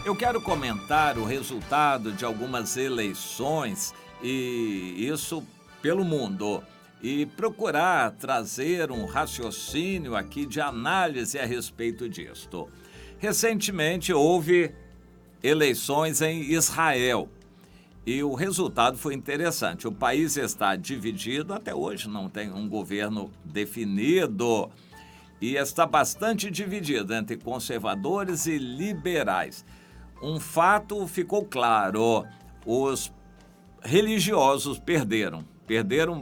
Eu quero comentar o resultado de algumas eleições, e isso pelo mundo, e procurar trazer um raciocínio aqui de análise a respeito disto. Recentemente houve eleições em Israel e o resultado foi interessante. O país está dividido, até hoje não tem um governo definido, e está bastante dividido entre conservadores e liberais. Um fato ficou claro: os religiosos perderam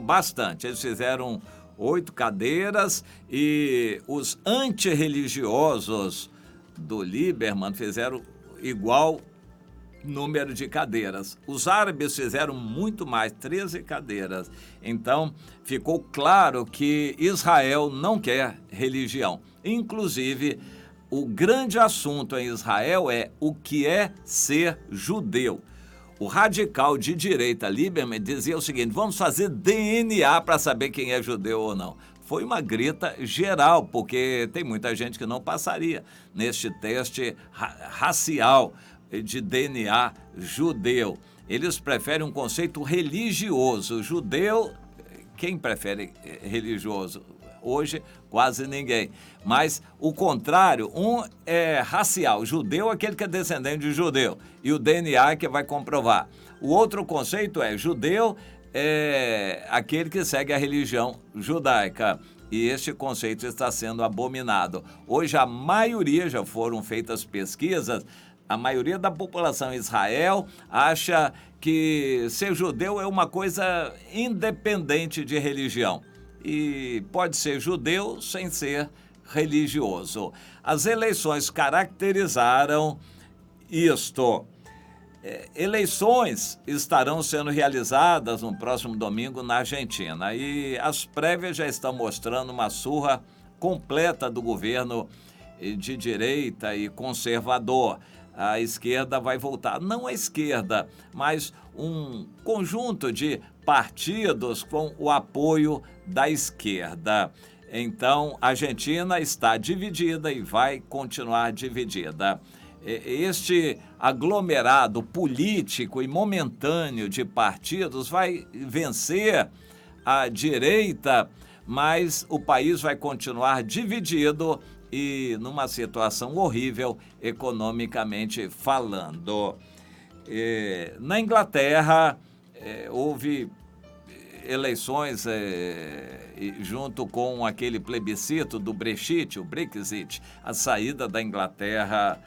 bastante. Eles fizeram 8 cadeiras e os antirreligiosos do Lieberman fizeram igual número de cadeiras. Os árabes fizeram muito mais, 13 cadeiras. Então, ficou claro que Israel não quer religião. Inclusive, o grande assunto em Israel é o que é ser judeu. O radical de direita Lieberman dizia o seguinte: vamos fazer DNA para saber quem é judeu ou não. Foi uma grita geral, porque tem muita gente que não passaria neste teste racial de DNA judeu. Eles preferem um conceito religioso. Judeu, quem prefere religioso? Hoje, quase ninguém. Mas o contrário, um é racial. Judeu é aquele que é descendente de judeu. E o DNA é que vai comprovar. O outro conceito é judeu é aquele que segue a religião judaica. E este conceito está sendo abominado. Hoje, a maioria, já foram feitas pesquisas, a maioria da população em Israel acha que ser judeu é uma coisa independente de religião. E pode ser judeu sem ser religioso. As eleições caracterizaram isto. Eleições estarão sendo realizadas no próximo domingo na Argentina. E as prévias já estão mostrando uma surra completa do governo de direita e conservador. A esquerda vai voltar. Não a esquerda, mas um conjunto de partidos com o apoio da esquerda. Então, a Argentina está dividida e vai continuar dividida. Este aglomerado político e momentâneo de partidos vai vencer a direita, mas o país vai continuar dividido e numa situação horrível economicamente falando. Na Inglaterra, houve eleições junto com aquele plebiscito do Brexit, o Brexit, a saída da Inglaterra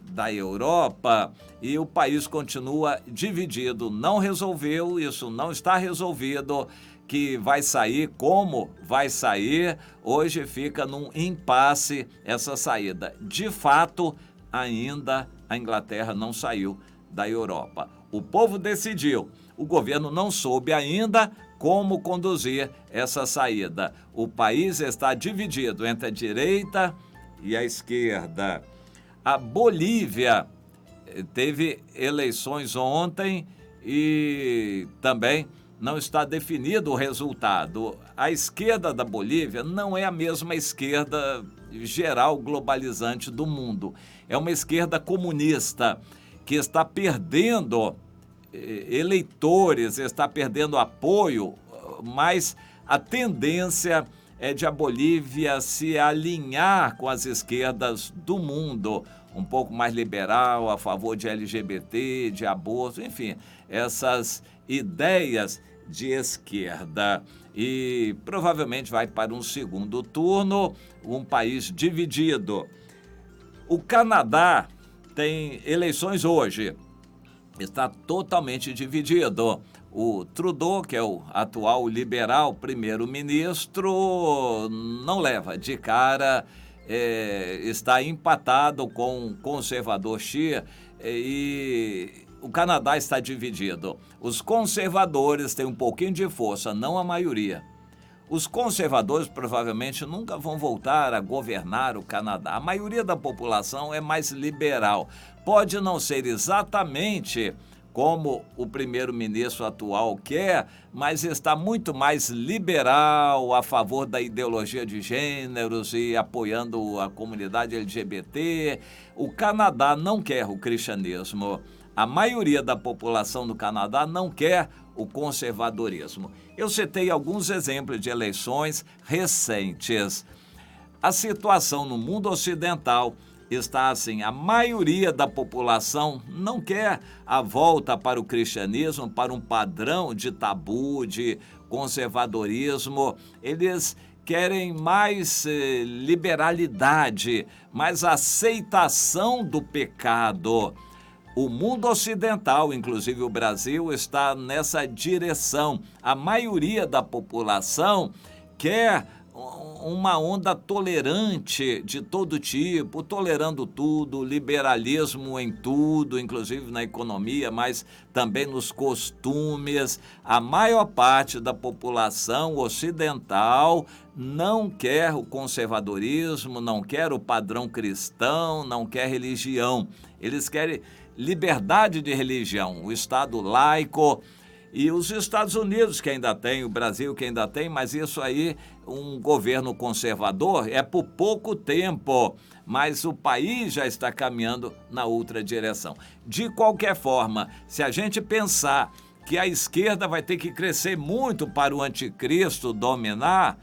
da Europa, e o país continua dividido. Não resolveu, isso não está resolvido. Que vai sair, como vai sair, hoje fica num impasse essa saída. De fato, ainda a Inglaterra não saiu da Europa. O povo decidiu, o governo não soube ainda como conduzir essa saída. O país está dividido entre a direita e a esquerda. A Bolívia teve eleições ontem e também não está definido o resultado. A esquerda da Bolívia não é a mesma esquerda geral globalizante do mundo. É uma esquerda comunista que está perdendo eleitores, está perdendo apoio, mas a tendência é de a Bolívia se alinhar com as esquerdas do mundo, um pouco mais liberal, a favor de LGBT, de aborto, enfim, essas ideias de esquerda. E provavelmente vai para um segundo turno, um país dividido. O Canadá tem eleições hoje, está totalmente dividido. O Trudeau, que é o atual liberal primeiro-ministro, não leva de cara, está empatado com o conservador Xi, e o Canadá está dividido. Os conservadores têm um pouquinho de força, não a maioria. Os conservadores provavelmente nunca vão voltar a governar o Canadá. A maioria da população é mais liberal. Pode não ser exatamente como o primeiro-ministro atual quer, mas está muito mais liberal, a favor da ideologia de gêneros e apoiando a comunidade LGBT. O Canadá não quer o cristianismo. A maioria da população do Canadá não quer o conservadorismo. Eu citei alguns exemplos de eleições recentes. A situação no mundo ocidental está assim: a maioria da população não quer a volta para o cristianismo, para um padrão de tabu, de conservadorismo. Eles querem mais liberalidade, mais aceitação do pecado. O mundo ocidental, inclusive o Brasil, está nessa direção. A maioria da população quer uma onda tolerante de todo tipo, tolerando tudo, liberalismo em tudo, inclusive na economia, mas também nos costumes. A maior parte da população ocidental não quer o conservadorismo, não quer o padrão cristão, não quer religião. Eles querem liberdade de religião, o Estado laico. E os Estados Unidos que ainda tem, o Brasil que ainda tem, mas isso aí, um governo conservador é por pouco tempo, mas o país já está caminhando na outra direção. De qualquer forma, se a gente pensar que a esquerda vai ter que crescer muito para o anticristo dominar,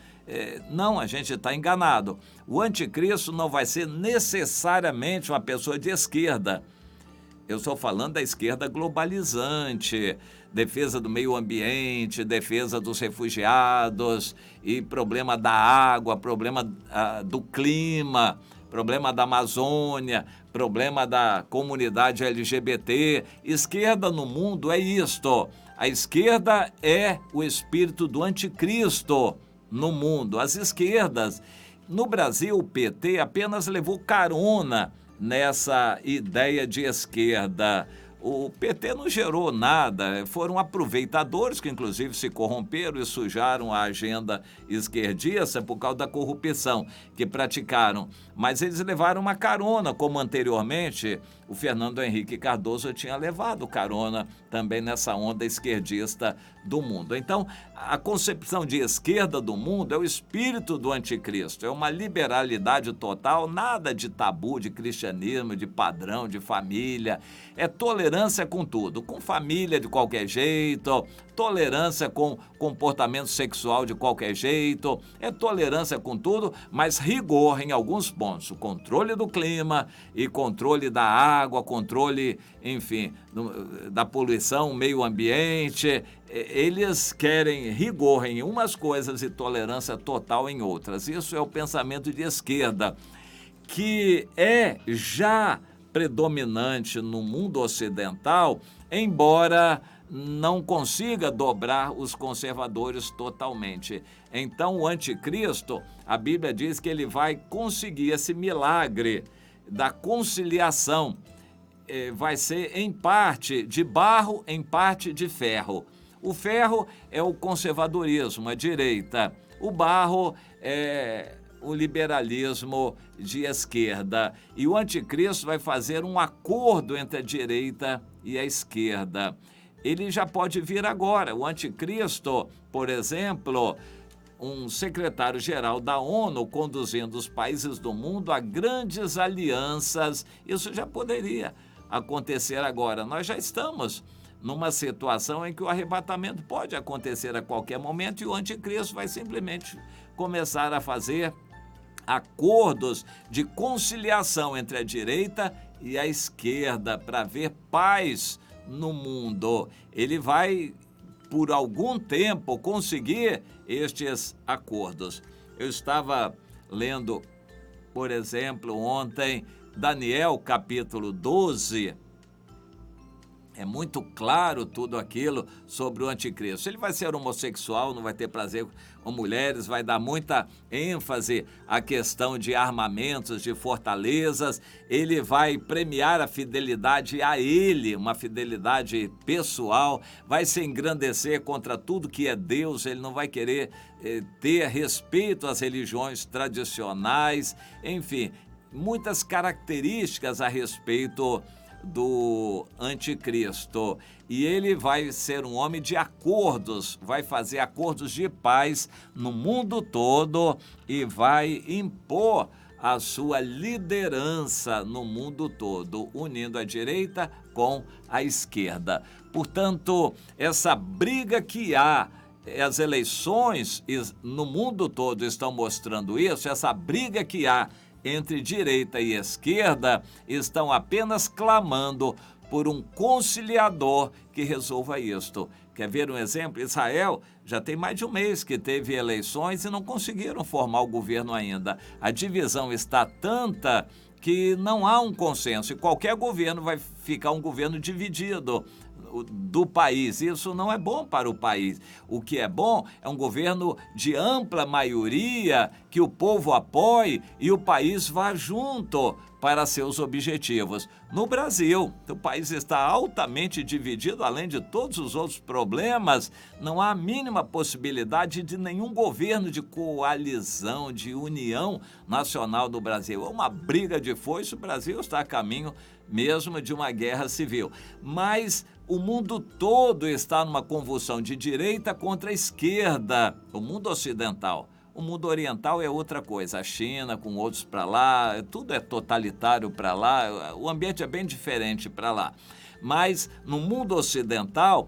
não, a gente está enganado. O anticristo não vai ser necessariamente uma pessoa de esquerda. Eu estou falando da esquerda globalizante, defesa do meio ambiente, defesa dos refugiados e problema da água, problema do clima, problema da Amazônia, problema da comunidade LGBT. Esquerda no mundo é isto. A esquerda é o espírito do anticristo no mundo. As esquerdas, no Brasil, o PT apenas levou carona nessa ideia de esquerda. O PT não gerou nada, foram aproveitadores que inclusive se corromperam e sujaram a agenda esquerdista por causa da corrupção que praticaram. Mas eles levaram uma carona, como anteriormente o Fernando Henrique Cardoso tinha levado carona também nessa onda esquerdista do mundo. Então, a concepção de esquerda do mundo é o espírito do anticristo, é uma liberalidade total, nada de tabu, de cristianismo, de padrão, de família, é tolerância com tudo, com família de qualquer jeito, tolerância com comportamento sexual de qualquer jeito, é tolerância com tudo, mas rigor em alguns pontos, o controle do clima e controle da água, controle, enfim, da poluição, meio ambiente. Eles querem rigor em umas coisas e tolerância total em outras. Isso é o pensamento de esquerda, que é já predominante no mundo ocidental, embora não consiga dobrar os conservadores totalmente. Então, o anticristo, a Bíblia diz que ele vai conseguir esse milagre da conciliação. Vai ser em parte de barro, em parte de ferro. O ferro é o conservadorismo, a direita. O barro é o liberalismo de esquerda. E o anticristo vai fazer um acordo entre a direita e a esquerda. Ele já pode vir agora. O anticristo, por exemplo, um secretário-geral da ONU conduzindo os países do mundo a grandes alianças. Isso já poderia acontecer agora. Nós já estamos numa situação em que o arrebatamento pode acontecer a qualquer momento e o anticristo vai simplesmente começar a fazer acordos de conciliação entre a direita e a esquerda para ver paz no mundo. Ele vai, por algum tempo, conseguir estes acordos. Eu estava lendo, por exemplo, ontem, Daniel, capítulo 12, é muito claro tudo aquilo sobre o anticristo. Ele vai ser homossexual, não vai ter prazer com mulheres, vai dar muita ênfase à questão de armamentos, de fortalezas. Ele vai premiar a fidelidade a ele, uma fidelidade pessoal, vai se engrandecer contra tudo que é Deus, ele não vai querer ter respeito às religiões tradicionais, enfim, muitas características a respeito do anticristo. E ele vai ser um homem de acordos, vai fazer acordos de paz no mundo todo e vai impor a sua liderança no mundo todo, unindo a direita com a esquerda. Portanto, essa briga que há, as eleições no mundo todo estão mostrando isso, essa briga que há entre direita e esquerda estão apenas clamando por um conciliador que resolva isto. Quer ver um exemplo? Israel já tem mais de um mês que teve eleições e não conseguiram formar o governo ainda. A divisão está tanta que não há um consenso e qualquer governo vai ficar um governo dividido do país. Isso não é bom para o país. O que é bom é um governo de ampla maioria, que o povo apoie e o país vá junto para seus objetivos. No Brasil, o país está altamente dividido, além de todos os outros problemas, não há a mínima possibilidade de nenhum governo de coalizão, de união nacional no Brasil. É uma briga de foice, o Brasil está a caminho mesmo de uma guerra civil. Mas o mundo todo está numa convulsão de direita contra a esquerda, o mundo ocidental. O mundo oriental é outra coisa, a China com outros para lá, tudo é totalitário para lá, o ambiente é bem diferente para lá. Mas no mundo ocidental,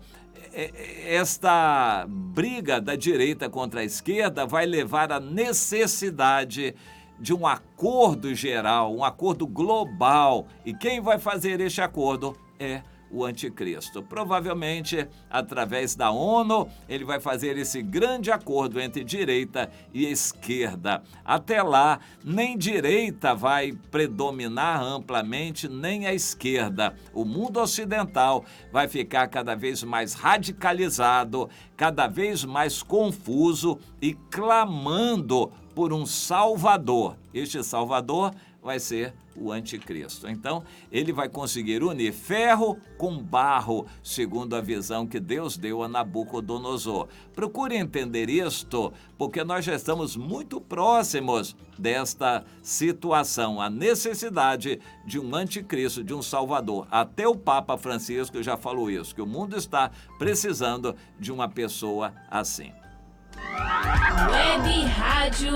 esta briga da direita contra a esquerda vai levar à necessidade de um acordo geral, um acordo global. E quem vai fazer este acordo é o anticristo. Provavelmente, através da ONU, ele vai fazer esse grande acordo entre direita e esquerda. Até lá, nem direita vai predominar amplamente, nem a esquerda. O mundo ocidental vai ficar cada vez mais radicalizado, cada vez mais confuso e clamando por um salvador. Este salvador vai ser o anticristo. Então, ele vai conseguir unir ferro com barro, segundo a visão que Deus deu a Nabucodonosor. Procure entender isto, porque nós já estamos muito próximos desta situação, a necessidade de um anticristo, de um salvador. Até o Papa Francisco já falou isso, que o mundo está precisando de uma pessoa assim. Web Rádio